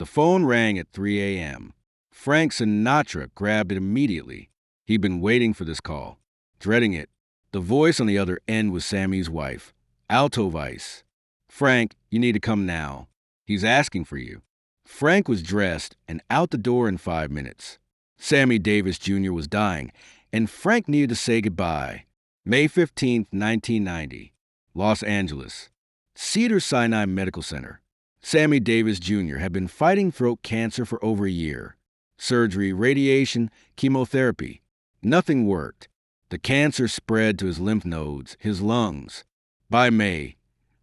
The phone rang at 3 a.m. Frank Sinatra grabbed it immediately. He'd been waiting for this call, dreading it. The voice on the other end was Sammy's wife, Alto Vice. "Frank, you need to come now. He's asking for you." Frank was dressed and out the door in 5 minutes. Sammy Davis Jr. was dying, and Frank needed to say goodbye. May 15th, 1990, Los Angeles. Cedars-Sinai Medical Center. Sammy Davis Jr. had been fighting throat cancer for over a year. Surgery, radiation, chemotherapy. Nothing worked. The cancer spread to his lymph nodes, his lungs. By May,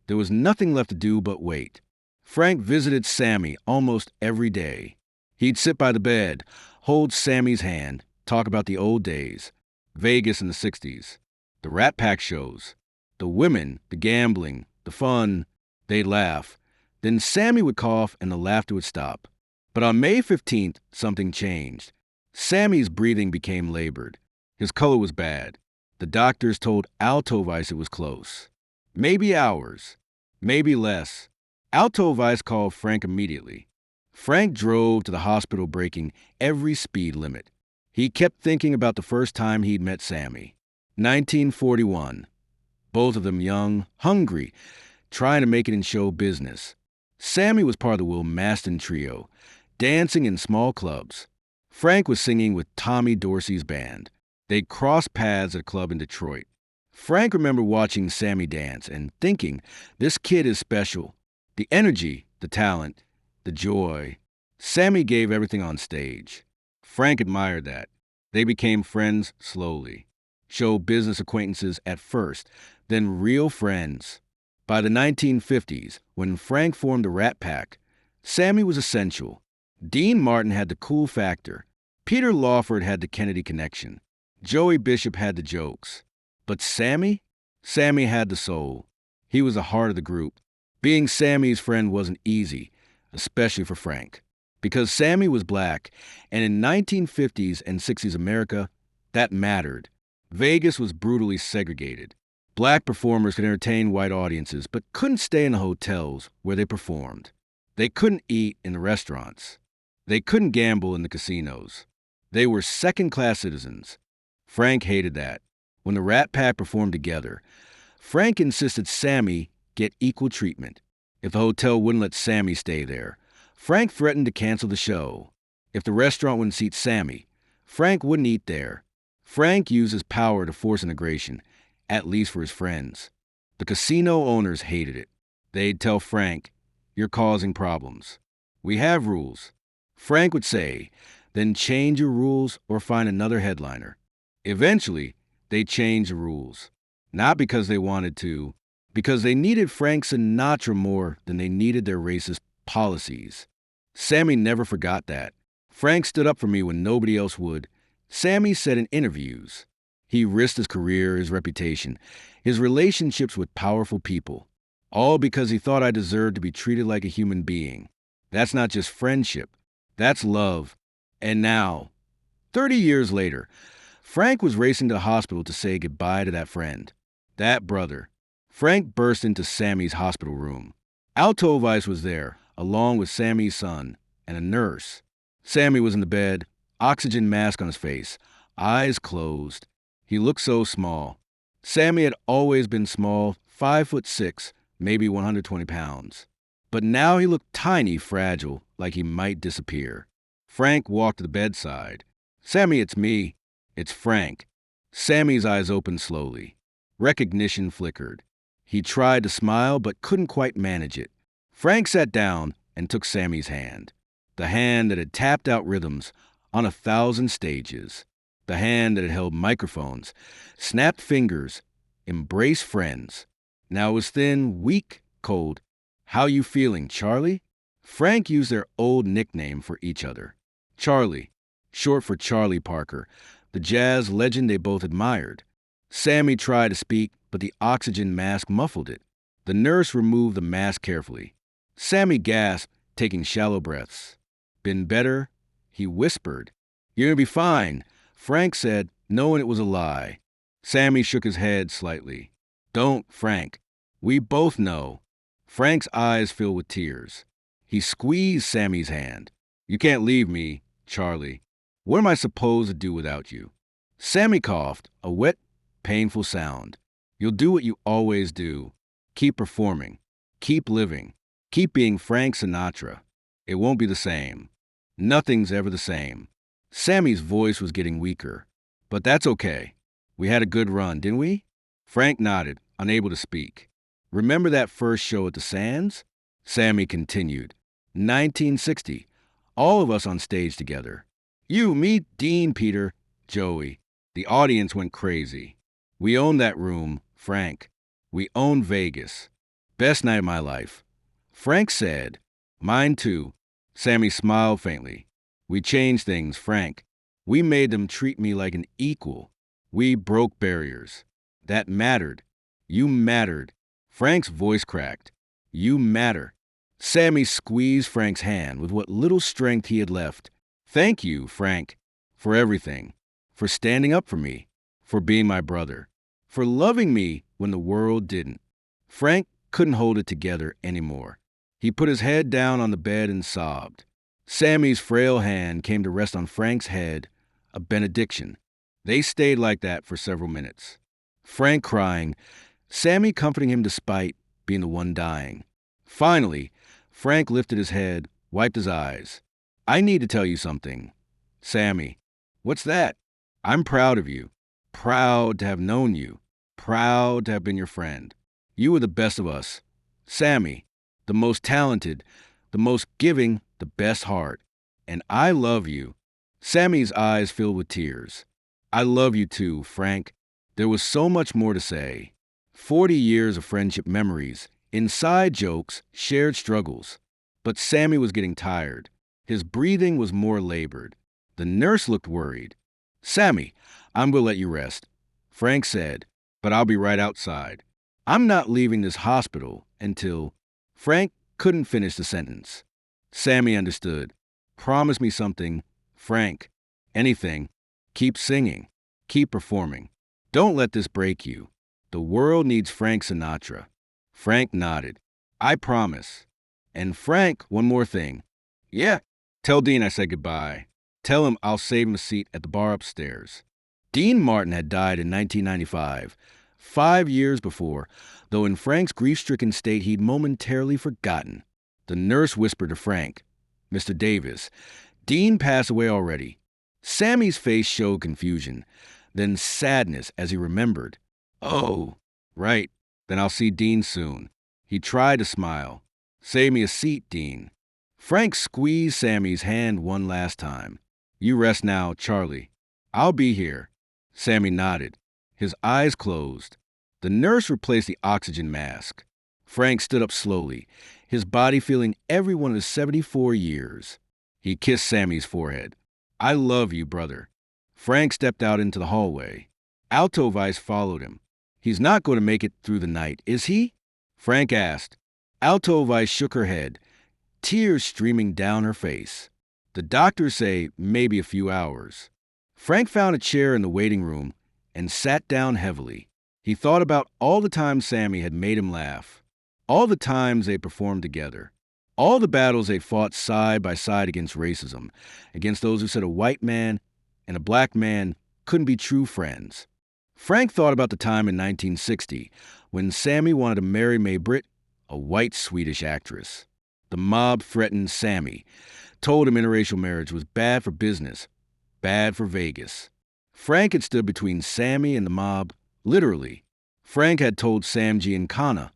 there was nothing left to do but wait. Frank visited Sammy almost every day. He'd sit by the bed, hold Sammy's hand, talk about the old days, Vegas in the 60s, the Rat Pack shows, the women, the gambling, the fun. They'd laugh. Then Sammy would cough and the laughter would stop. But on May 15th, something changed. Sammy's breathing became labored. His color was bad. The doctors told Alto Vice it was close. Maybe hours, maybe less. Alto Vice called Frank immediately. Frank drove to the hospital breaking every speed limit. He kept thinking about the first time he'd met Sammy. 1941. Both of them young, hungry, trying to make it in show business. Sammy was part of the Will Maston trio, dancing in small clubs. Frank was singing with Tommy Dorsey's band. They'd crossed paths at a club in Detroit. Frank remembered watching Sammy dance and thinking, this kid is special. The energy, the talent, the joy. Sammy gave everything on stage. Frank admired that. They became friends slowly. Show business acquaintances at first, then real friends. By the 1950s, when Frank formed the Rat Pack, Sammy was essential. Dean Martin had the cool factor. Peter Lawford had the Kennedy connection. Joey Bishop had the jokes. But Sammy? Sammy had the soul. He was the heart of the group. Being Sammy's friend wasn't easy, especially for Frank. Because Sammy was black, and in 1950s and 60s America, that mattered. Vegas was brutally segregated. Black performers could entertain white audiences, but couldn't stay in the hotels where they performed. They couldn't eat in the restaurants. They couldn't gamble in the casinos. They were second-class citizens. Frank hated that. When the Rat Pack performed together, Frank insisted Sammy get equal treatment. If the hotel wouldn't let Sammy stay there, Frank threatened to cancel the show. If the restaurant wouldn't seat Sammy, Frank wouldn't eat there. Frank used his power to force integration, at least for his friends. The casino owners hated it. They'd tell Frank, "You're causing problems. We have rules." Frank would say, "Then change your rules or find another headliner." Eventually, they changed the rules. Not because they wanted to, because they needed Frank Sinatra more than they needed their racist policies. Sammy never forgot that. Frank stood up for me when nobody else would. Sammy said in interviews. He risked his career, his reputation, his relationships with powerful people, all because he thought I deserved to be treated like a human being. That's not just friendship. That's love. And now, 30 years later, Frank was racing to the hospital to say goodbye to that friend, that brother. Frank burst into Sammy's hospital room. Alto Vice was there, along with Sammy's son and a nurse. Sammy was in the bed, oxygen mask on his face, eyes closed. He looked so small. Sammy had always been small, 5'6", maybe 120 pounds. But now he looked tiny, fragile, like he might disappear. Frank walked to the bedside. "Sammy, it's me. It's Frank." Sammy's eyes opened slowly. Recognition flickered. He tried to smile, but couldn't quite manage it. Frank sat down and took Sammy's hand. The hand that had tapped out rhythms on 1,000 stages. The hand that had held microphones, snapped fingers, embraced friends. Now it was thin, weak, cold. "How you feeling, Charlie?" Frank used their old nickname for each other. Charlie, short for Charlie Parker, the jazz legend they both admired. Sammy tried to speak, but the oxygen mask muffled it. The nurse removed the mask carefully. Sammy gasped, taking shallow breaths. "Been better?" He whispered. "You're gonna be fine," Frank said, knowing it was a lie. Sammy shook his head slightly. "Don't, Frank. We both know." Frank's eyes filled with tears. He squeezed Sammy's hand. You can't leave me, Charlie. What am I supposed to do without you? Sammy coughed, a wet, painful sound. You'll do what you always do. Keep performing. Keep living. Keep being Frank Sinatra. It won't be the same. Nothing's ever the same. Sammy's voice was getting weaker. But that's okay. We had a good run, didn't we? Frank nodded, unable to speak. Remember that first show at the Sands? Sammy continued. 1960. All of us on stage together. You, me, Dean, Peter, Joey. The audience went crazy. We owned that room, Frank. We owned Vegas. Best night of my life. Frank said, Mine too. Sammy smiled faintly. We changed things, Frank. We made them treat me like an equal. We broke barriers. That mattered. You mattered. Frank's voice cracked. You matter. Sammy squeezed Frank's hand with what little strength he had left. Thank you, Frank, for everything. For standing up for me. For being my brother. For loving me when the world didn't. Frank couldn't hold it together anymore. He put his head down on the bed and sobbed. Sammy's frail hand came to rest on Frank's head, a benediction. They stayed like that for several minutes. Frank crying, Sammy comforting him despite being the one dying. Finally, Frank lifted his head, wiped his eyes. I need to tell you something. Sammy, what's that? I'm proud of you. Proud to have known you. Proud to have been your friend. You were the best of us. Sammy, the most talented, the most giving, the best heart. And I love you. Sammy's eyes filled with tears. I love you too, Frank. There was so much more to say. 40 years of friendship memories, inside jokes, shared struggles. But Sammy was getting tired. His breathing was more labored. The nurse looked worried. Sammy, I'm going to let you rest. Frank said, but I'll be right outside. I'm not leaving this hospital until... Frank couldn't finish the sentence. Sammy understood. Promise me something, Frank. Anything. Keep singing. Keep performing. Don't let this break you. The world needs Frank Sinatra. Frank nodded. I promise. And Frank, one more thing. Yeah. Tell Dean I said goodbye. Tell him I'll save him a seat at the bar upstairs. Dean Martin had died in 1995, 5 years before, though in Frank's grief-stricken state he'd momentarily forgotten. The nurse whispered to Frank, Mr. Davis, Dean passed away already. Sammy's face showed confusion, then sadness as he remembered. Oh, right, then I'll see Dean soon. He tried to smile. Save me a seat, Dean. Frank squeezed Sammy's hand one last time. You rest now, Charlie. I'll be here. Sammy nodded. His eyes closed. The nurse replaced the oxygen mask. Frank stood up slowly, his body feeling every one of his 74 years. He kissed Sammy's forehead. I love you, brother. Frank stepped out into the hallway. Alto Vice followed him. He's not going to make it through the night, is he? Frank asked. Alto Vice shook her head, tears streaming down her face. The doctors say maybe a few hours. Frank found a chair in the waiting room and sat down heavily. He thought about all the times Sammy had made him laugh, all the times they performed together, all the battles they fought side by side against racism, against those who said a white man and a black man couldn't be true friends. Frank thought about the time in 1960 when Sammy wanted to marry May Britt, a white Swedish actress. The mob threatened Sammy, told him interracial marriage was bad for business, bad for Vegas. Frank had stood between Sammy and the mob, literally. Frank had told Sam Giancana,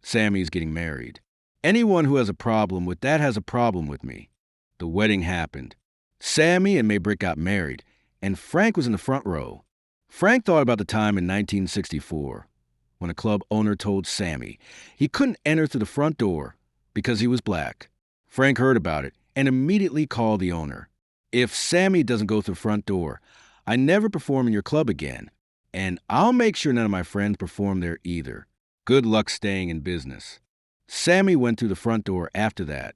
Sammy's getting married. Anyone who has a problem with that has a problem with me. The wedding happened. Sammy and May Britt got married, and Frank was in the front row. Frank thought about the time in 1964 when a club owner told Sammy he couldn't enter through the front door because he was black. Frank heard about it and immediately called the owner. If Sammy doesn't go through the front door, I never perform in your club again, and I'll make sure none of my friends perform there either. Good luck staying in business. Sammy went through the front door after that.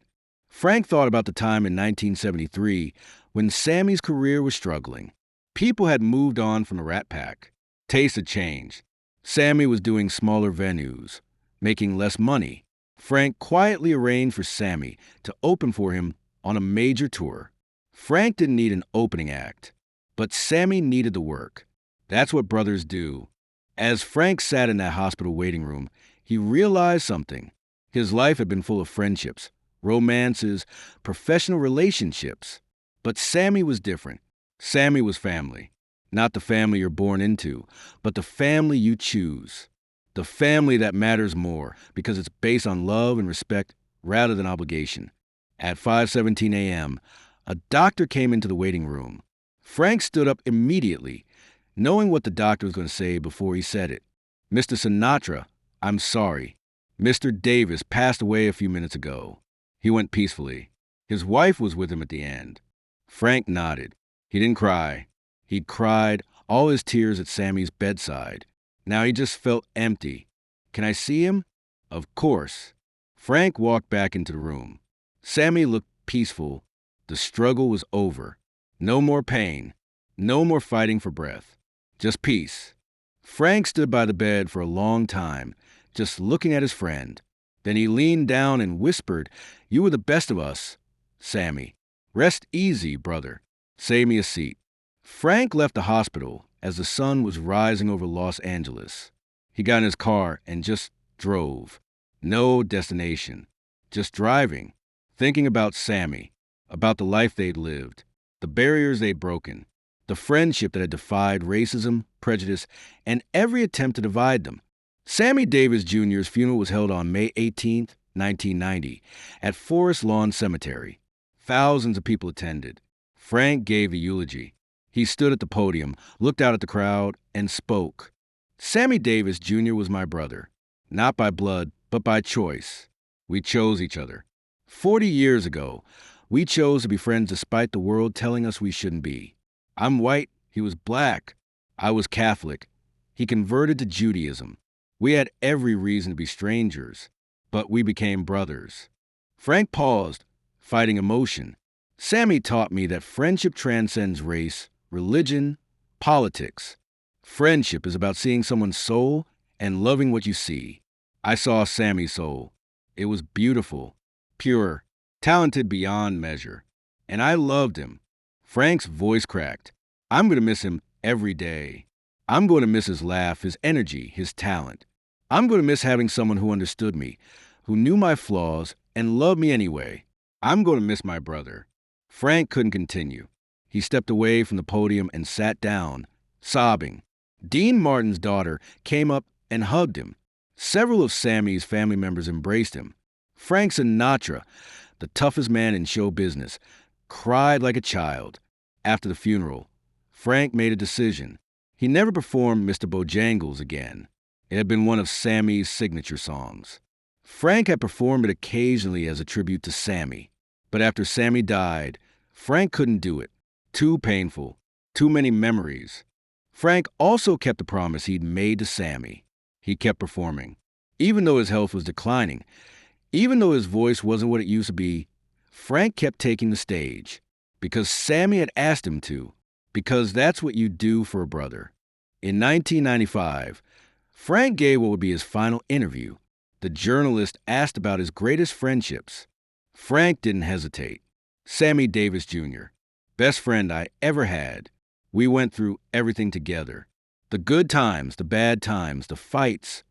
Frank thought about the time in 1973 when Sammy's career was struggling. People had moved on from the Rat Pack. Taste had changed. Sammy was doing smaller venues, making less money, Frank quietly arranged for Sammy to open for him on a major tour. Frank didn't need an opening act, but Sammy needed the work. That's what brothers do. As Frank sat in that hospital waiting room, he realized something. His life had been full of friendships, romances, professional relationships. But Sammy was different. Sammy was family. Not the family you're born into, but the family you choose. The family that matters more because it's based on love and respect rather than obligation. At 5:17 a.m., a doctor came into the waiting room. Frank stood up immediately, knowing what the doctor was going to say before he said it. "Mr. Sinatra, I'm sorry. Mr. Davis passed away a few minutes ago." He went peacefully. His wife was with him at the end. Frank nodded. He didn't cry. He'd cried all his tears at Sammy's bedside. Now he just felt empty. "Can I see him?" "Of course." Frank walked back into the room. Sammy looked peaceful. The struggle was over. No more pain. No more fighting for breath. Just peace. Frank stood by the bed for a long time, just looking at his friend. Then he leaned down and whispered, "You were the best of us, Sammy. Rest easy, brother. Save me a seat." Frank left the hospital as the sun was rising over Los Angeles. He got in his car and just drove. No destination. Just driving, thinking about Sammy, about the life they'd lived, the barriers they'd broken, the friendship that had defied racism, prejudice, and every attempt to divide them. Sammy Davis Jr.'s funeral was held on May 18, 1990, at Forest Lawn Cemetery. Thousands of people attended. Frank gave the eulogy. He stood at the podium, looked out at the crowd, and spoke. "Sammy Davis Jr. was my brother, not by blood, but by choice. We chose each other. 40 years ago, we chose to be friends despite the world telling us we shouldn't be. I'm white, he was black. I was Catholic. He converted to Judaism. We had every reason to be strangers, but we became brothers." Frank paused, fighting emotion. "Sammy taught me that friendship transcends race, religion, politics. Friendship is about seeing someone's soul and loving what you see. I saw Sammy's soul. It was beautiful, pure, talented beyond measure. And I loved him." Frank's voice cracked. "I'm going to miss him every day. I'm going to miss his laugh, his energy, his talent. I'm going to miss having someone who understood me, who knew my flaws and loved me anyway. I'm going to miss my brother." Frank couldn't continue. He stepped away from the podium and sat down, sobbing. Dean Martin's daughter came up and hugged him. Several of Sammy's family members embraced him. Frank Sinatra, the toughest man in show business, cried like a child. After the funeral, Frank made a decision. He never performed Mr. Bojangles again. It had been one of Sammy's signature songs. Frank had performed it occasionally as a tribute to Sammy. But after Sammy died, Frank couldn't do it. Too painful. Too many memories. Frank also kept the promise he'd made to Sammy. He kept performing. Even though his health was declining, even though his voice wasn't what it used to be, Frank kept taking the stage. Because Sammy had asked him to. Because that's what you do for a brother. In 1995, Frank gave what would be his final interview. The journalist asked about his greatest friendships. Frank didn't hesitate. "Sammy Davis Jr., best friend I ever had. We went through everything together. The good times, the bad times, the fights,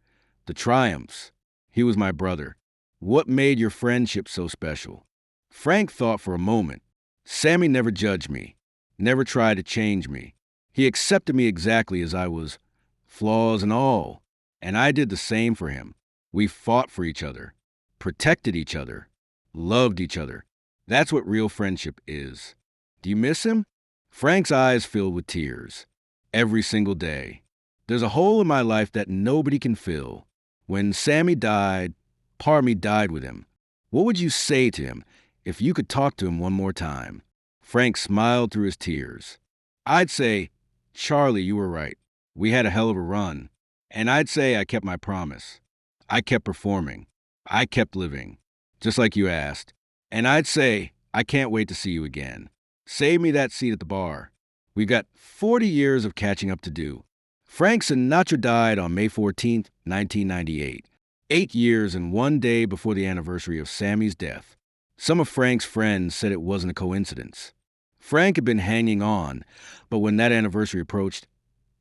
the triumphs. He was my brother. What made your friendship so special?" Frank thought for a moment. "Sammy never judged me, never tried to change me. He accepted me exactly as I was, flaws and all. And I did the same for him. We fought for each other, protected each other, loved each other. That's what real friendship is. Do you miss him?" Frank's eyes filled with tears. "Every single day. There's a hole in my life that nobody can fill. When Sammy died, part of me died with him. What would you say to him if you could talk to him one more time?" Frank smiled through his tears. "I'd say, Charlie, you were right. We had a hell of a run. And I'd say I kept my promise. I kept performing. I kept living, just like you asked. And I'd say, I can't wait to see you again. Save me that seat at the bar. We've got 40 years of catching up to do." Frank Sinatra died on May 14, 1998. 8 years and one day before the anniversary of Sammy's death. Some of Frank's friends said it wasn't a coincidence. Frank had been hanging on, but when that anniversary approached,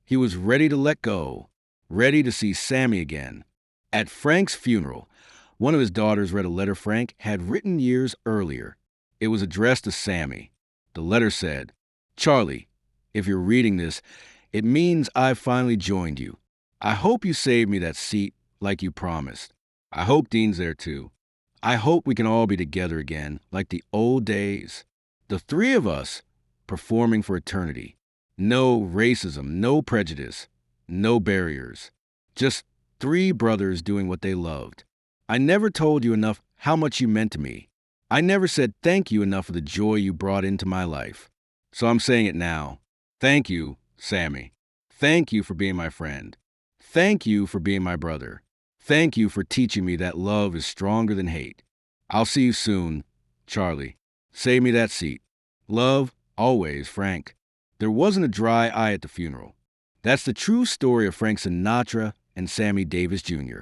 he was ready to let go, ready to see Sammy again. At Frank's funeral, one of his daughters read a letter Frank had written years earlier. It was addressed to Sammy. The letter said, "Charlie, if you're reading this, it means I've finally joined you. I hope you saved me that seat like you promised. I hope Dean's there too. I hope we can all be together again like the old days. The three of us performing for eternity. No racism, no prejudice, no barriers. Just three brothers doing what they loved. I never told you enough how much you meant to me. I never said thank you enough for the joy you brought into my life. So I'm saying it now. Thank you, Sammy. Thank you for being my friend. Thank you for being my brother. Thank you for teaching me that love is stronger than hate. I'll see you soon, Charlie. Save me that seat. Love, always, Frank." There wasn't a dry eye at the funeral. That's the true story of Frank Sinatra and Sammy Davis Jr.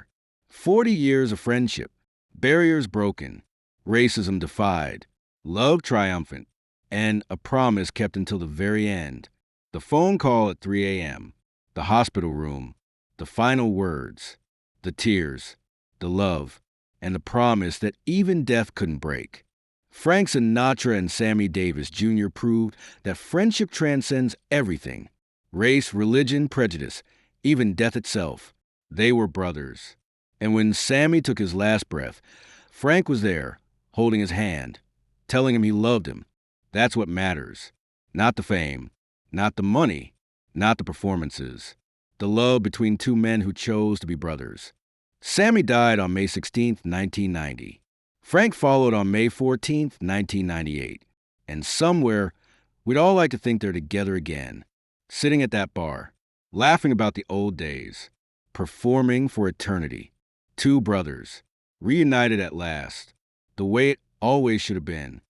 40 years of friendship, barriers broken, racism defied, love triumphant, and a promise kept until the very end. The phone call at 3 a.m., the hospital room, the final words, the tears, the love, and the promise that even death couldn't break. Frank Sinatra and Sammy Davis Jr. proved that friendship transcends everything: race, religion, prejudice, even death itself. They were brothers. And when Sammy took his last breath, Frank was there, holding his hand, telling him he loved him. That's what matters. Not the fame, not the money, not the performances. The love between two men who chose to be brothers. Sammy died on May 16, 1990. Frank followed on May 14, 1998. And somewhere, we'd all like to think they're together again, sitting at that bar, laughing about the old days, performing for eternity. Two brothers, reunited at last, the way it always should have been.